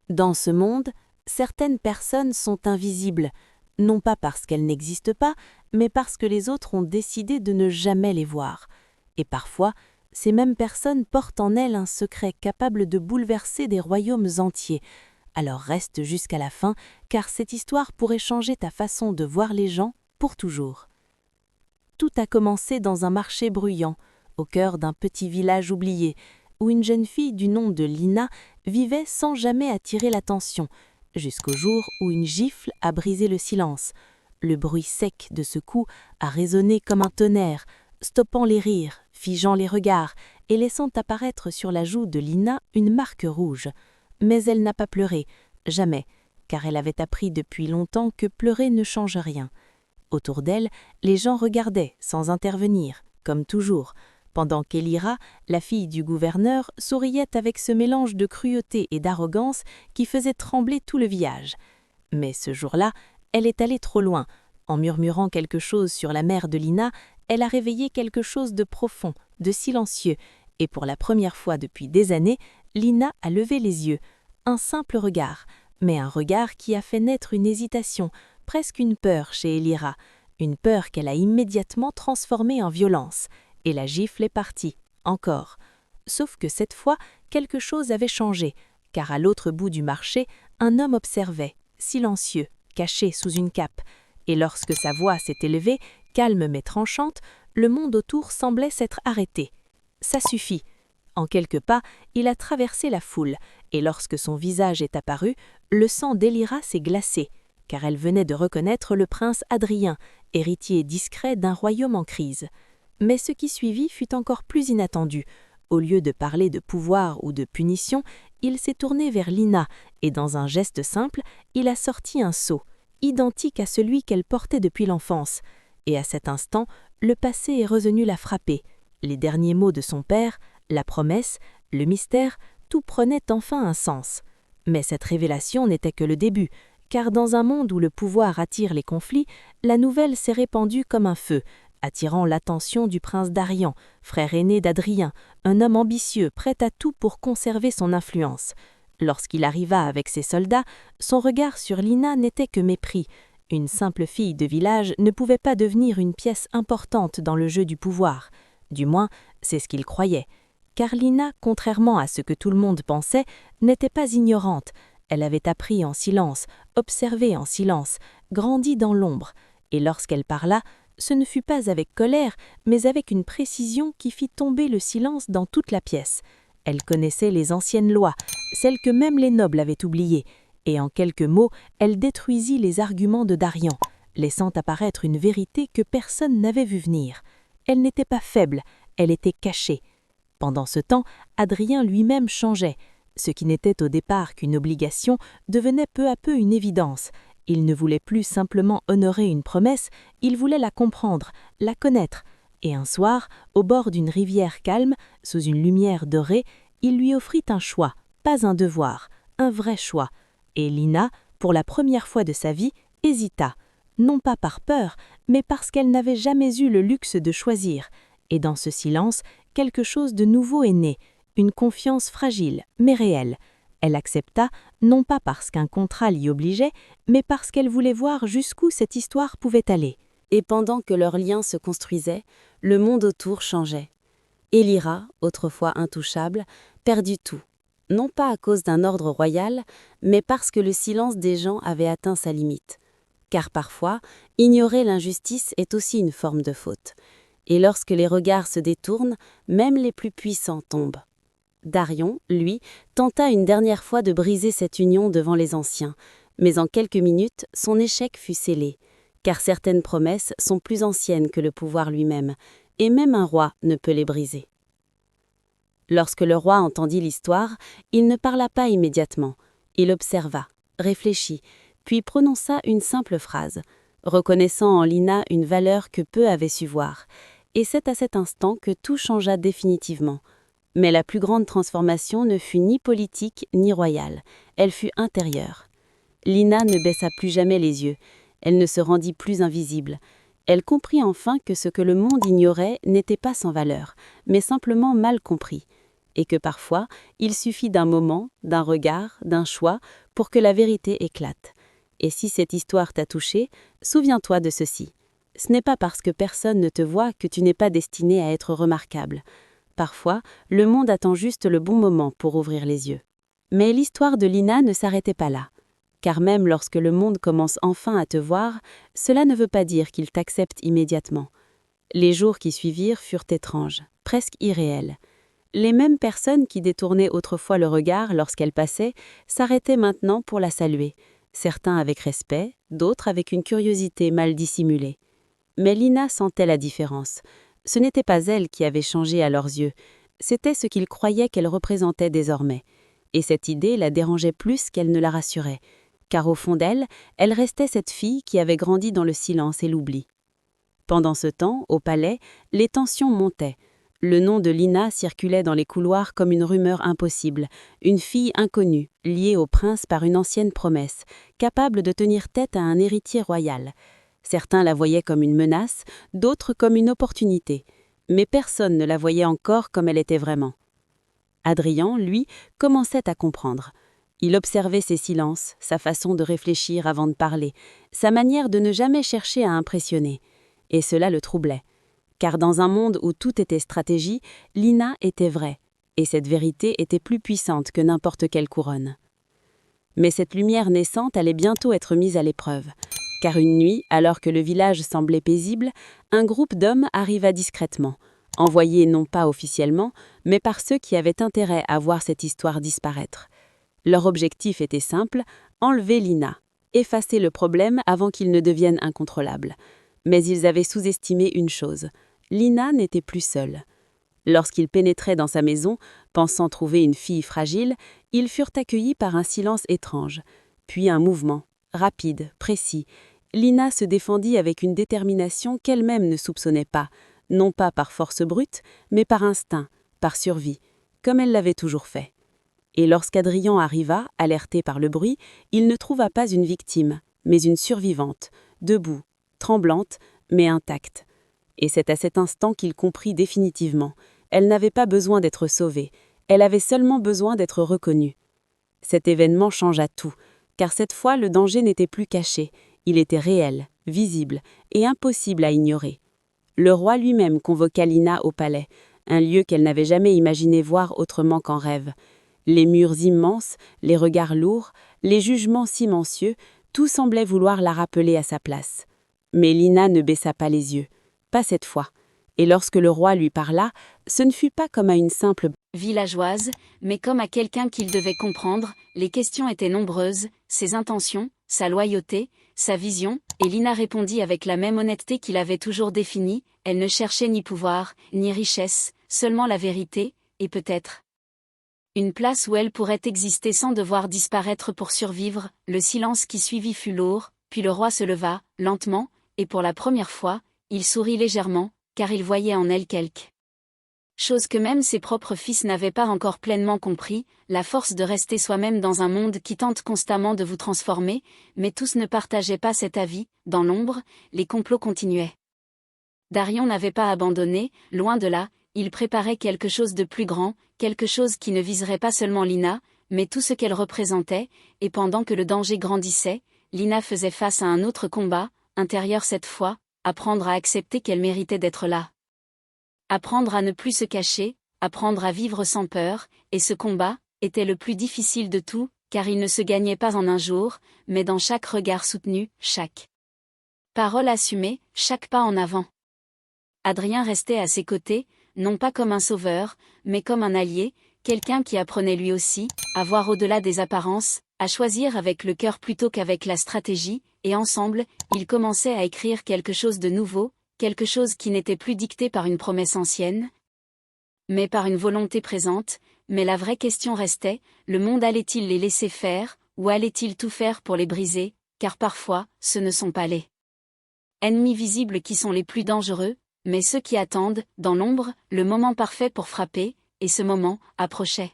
Dans ce monde, certaines personnes sont invisibles, non pas parce qu'elles n'existent pas, mais parce que les autres ont décidé de ne jamais les voir. Et parfois, ces mêmes personnes portent en elles un secret capable de bouleverser des royaumes entiers. Alors reste jusqu'à la fin, car cette histoire pourrait changer ta façon de voir les gens pour toujours. Tout a commencé dans un marché bruyant, au cœur d'un petit village oublié, où une jeune fille du nom de Lina vivait sans jamais attirer l'attention, jusqu'au jour où une gifle a brisé le silence. Le bruit sec de ce coup a résonné comme un tonnerre, stoppant les rires, figeant les regards et laissant apparaître sur la joue de Lina une marque rouge. Mais elle n'a pas pleuré, jamais, car elle avait appris depuis longtemps que pleurer ne change rien. Autour d'elle, les gens regardaient sans intervenir, comme toujours, pendant qu'Elira, la fille du gouverneur, souriait avec ce mélange de cruauté et d'arrogance qui faisait trembler tout le village. Mais ce jour-là, elle est allée trop loin. En murmurant quelque chose sur la mère de Lina, elle a réveillé quelque chose de profond, de silencieux, et pour la première fois depuis des années, Lina a levé les yeux. Un simple regard, mais un regard qui a fait naître une hésitation, presque une peur chez Elira, une peur qu'elle a immédiatement transformée en violence. Et la gifle est partie, encore. Sauf que cette fois, quelque chose avait changé, car à l'autre bout du marché, un homme observait, silencieux, caché sous une cape. Et lorsque sa voix s'est élevée, calme mais tranchante, le monde autour semblait s'être arrêté. Ça suffit. En quelques pas, il a traversé la foule, et lorsque son visage est apparu, le sang d'Elira s'est glacé, car elle venait de reconnaître le prince Adrien, héritier discret d'un royaume en crise. Mais ce qui suivit fut encore plus inattendu. Au lieu de parler de pouvoir ou de punition, il s'est tourné vers Lina et dans un geste simple, il a sorti un sceau, identique à celui qu'elle portait depuis l'enfance. Et à cet instant, le passé est revenu la frapper. Les derniers mots de son père, la promesse, le mystère, tout prenait enfin un sens. Mais cette révélation n'était que le début, car dans un monde où le pouvoir attire les conflits, la nouvelle s'est répandue comme un feu, attirant l'attention du prince Darian, frère aîné d'Adrien, un homme ambitieux, prêt à tout pour conserver son influence. Lorsqu'il arriva avec ses soldats, son regard sur Lina n'était que mépris. Une simple fille de village ne pouvait pas devenir une pièce importante dans le jeu du pouvoir. Du moins, c'est ce qu'il croyait. Car Lina, contrairement à ce que tout le monde pensait, n'était pas ignorante. Elle avait appris en silence, observé en silence, grandi dans l'ombre. Et lorsqu'elle parla, ce ne fut pas avec colère, mais avec une précision qui fit tomber le silence dans toute la pièce. Elle connaissait les anciennes lois, celles que même les nobles avaient oubliées, et en quelques mots, elle détruisit les arguments de Darian, laissant apparaître une vérité que personne n'avait vue venir. Elle n'était pas faible, elle était cachée. Pendant ce temps, Adrien lui-même changeait. Ce qui n'était au départ qu'une obligation devenait peu à peu une évidence. Il ne voulait plus simplement honorer une promesse, il voulait la comprendre, la connaître. Et un soir, au bord d'une rivière calme, sous une lumière dorée, il lui offrit un choix, pas un devoir, un vrai choix. Et Lina, pour la première fois de sa vie, hésita, non pas par peur, mais parce qu'elle n'avait jamais eu le luxe de choisir. Et dans ce silence, quelque chose de nouveau est né, une confiance fragile, mais réelle. Elle accepta, non pas parce qu'un contrat l'y obligeait, mais parce qu'elle voulait voir jusqu'où cette histoire pouvait aller. Et pendant que leur lien se construisait, le monde autour changeait. Elira, autrefois intouchable, perdit tout. Non pas à cause d'un ordre royal, mais parce que le silence des gens avait atteint sa limite. Car parfois, ignorer l'injustice est aussi une forme de faute. Et lorsque les regards se détournent, même les plus puissants tombent. Darion, lui, tenta une dernière fois de briser cette union devant les anciens, mais en quelques minutes, son échec fut scellé, car certaines promesses sont plus anciennes que le pouvoir lui-même, et même un roi ne peut les briser. Lorsque le roi entendit l'histoire, il ne parla pas immédiatement. Il observa, réfléchit, puis prononça une simple phrase, reconnaissant en Lina une valeur que peu avaient su voir. Et c'est à cet instant que tout changea définitivement. Mais la plus grande transformation ne fut ni politique ni royale, elle fut intérieure. Lina ne baissa plus jamais les yeux, elle ne se rendit plus invisible. Elle comprit enfin que ce que le monde ignorait n'était pas sans valeur, mais simplement mal compris. et que parfois, il suffit d'un moment, d'un regard, d'un choix pour que la vérité éclate. Et si cette histoire t'a touché, souviens-toi de ceci. Ce n'est pas parce que personne ne te voit que tu n'es pas destiné à être remarquable. Parfois, le monde attend juste le bon moment pour ouvrir les yeux. Mais l'histoire de Lina ne s'arrêtait pas là. Car même lorsque le monde commence enfin à te voir, cela ne veut pas dire qu'il t'accepte immédiatement. Les jours qui suivirent furent étranges, presque irréels. Les mêmes personnes qui détournaient autrefois le regard lorsqu'elle passait s'arrêtaient maintenant pour la saluer, certains avec respect, d'autres avec une curiosité mal dissimulée. Mais Lina sentait la différence. Ce n'était pas elle qui avait changé à leurs yeux, c'était ce qu'ils croyaient qu'elle représentait désormais. Et cette idée la dérangeait plus qu'elle ne la rassurait, car au fond d'elle, elle restait cette fille qui avait grandi dans le silence et l'oubli. Pendant ce temps, au palais, les tensions montaient. Le nom de Lina circulait dans les couloirs comme une rumeur impossible, une fille inconnue, liée au prince par une ancienne promesse, capable de tenir tête à un héritier royal. Certains la voyaient comme une menace, d'autres comme une opportunité, mais personne ne la voyait encore comme elle était vraiment. Adrien, lui, commençait à comprendre. Il observait ses silences, sa façon de réfléchir avant de parler, sa manière de ne jamais chercher à impressionner. Et cela le troublait. Car dans un monde où tout était stratégie, Lina était vraie, et cette vérité était plus puissante que n'importe quelle couronne. Mais cette lumière naissante allait bientôt être mise à l'épreuve. Car une nuit, alors que le village semblait paisible, un groupe d'hommes arriva discrètement, envoyé non pas officiellement, mais par ceux qui avaient intérêt à voir cette histoire disparaître. Leur objectif était simple, enlever Lina, effacer le problème avant qu'il ne devienne incontrôlable. Mais ils avaient sous-estimé une chose, Lina n'était plus seule. Lorsqu'ils pénétraient dans sa maison, pensant trouver une fille fragile, ils furent accueillis par un silence étrange, puis un mouvement, rapide, précis. Lina se défendit avec une détermination qu'elle-même ne soupçonnait pas, non pas par force brute, mais par instinct, par survie, comme elle l'avait toujours fait. Et lorsqu'Adrien arriva, alerté par le bruit, il ne trouva pas une victime, mais une survivante, debout, tremblante, mais intacte. Et c'est à cet instant qu'il comprit définitivement. Elle n'avait pas besoin d'être sauvée, elle avait seulement besoin d'être reconnue. Cet événement changea tout, car cette fois le danger n'était plus caché, il était réel, visible et impossible à ignorer. Le roi lui-même convoqua Lina au palais, un lieu qu'elle n'avait jamais imaginé voir autrement qu'en rêve. Les murs immenses, les regards lourds, les jugements silencieux, tout semblait vouloir la rappeler à sa place. Mais Lina ne baissa pas les yeux, pas cette fois. Et lorsque le roi lui parla, ce ne fut pas comme à une simple villageoise, mais comme à quelqu'un qu'il devait comprendre. Les questions étaient nombreuses, ses intentions, sa loyauté, sa vision, et Lina répondit avec la même honnêteté qu'il avait toujours définie. Elle ne cherchait ni pouvoir, ni richesse, seulement la vérité, et peut-être une place où elle pourrait exister sans devoir disparaître pour survivre. Le silence qui suivit fut lourd, puis le roi se leva, lentement, et pour la première fois, il sourit légèrement, car il voyait en elle quelque chose que même ses propres fils n'avaient pas encore pleinement compris, la force de rester soi-même dans un monde qui tente constamment de vous transformer, mais tous ne partageaient pas cet avis. Dans l'ombre, les complots continuaient. Darion n'avait pas abandonné, loin de là, il préparait quelque chose de plus grand, quelque chose qui ne viserait pas seulement Lina, mais tout ce qu'elle représentait, et pendant que le danger grandissait, Lina faisait face à un autre combat, intérieur cette fois, apprendre à accepter qu'elle méritait d'être là. Apprendre à ne plus se cacher, apprendre à vivre sans peur, et ce combat était le plus difficile de tout, car il ne se gagnait pas en un jour, mais dans chaque regard soutenu, chaque parole assumée, chaque pas en avant. Adrien restait à ses côtés, non pas comme un sauveur, mais comme un allié, quelqu'un qui apprenait lui aussi, à voir au-delà des apparences, à choisir avec le cœur plutôt qu'avec la stratégie, et ensemble, ils commençaient à écrire quelque chose de nouveau, quelque chose qui n'était plus dicté par une promesse ancienne, mais par une volonté présente. Mais la vraie question restait, le monde allait-il les laisser faire, ou allait-il tout faire pour les briser, car parfois, ce ne sont pas les ennemis visibles qui sont les plus dangereux, mais ceux qui attendent, dans l'ombre, le moment parfait pour frapper, et ce moment approchait.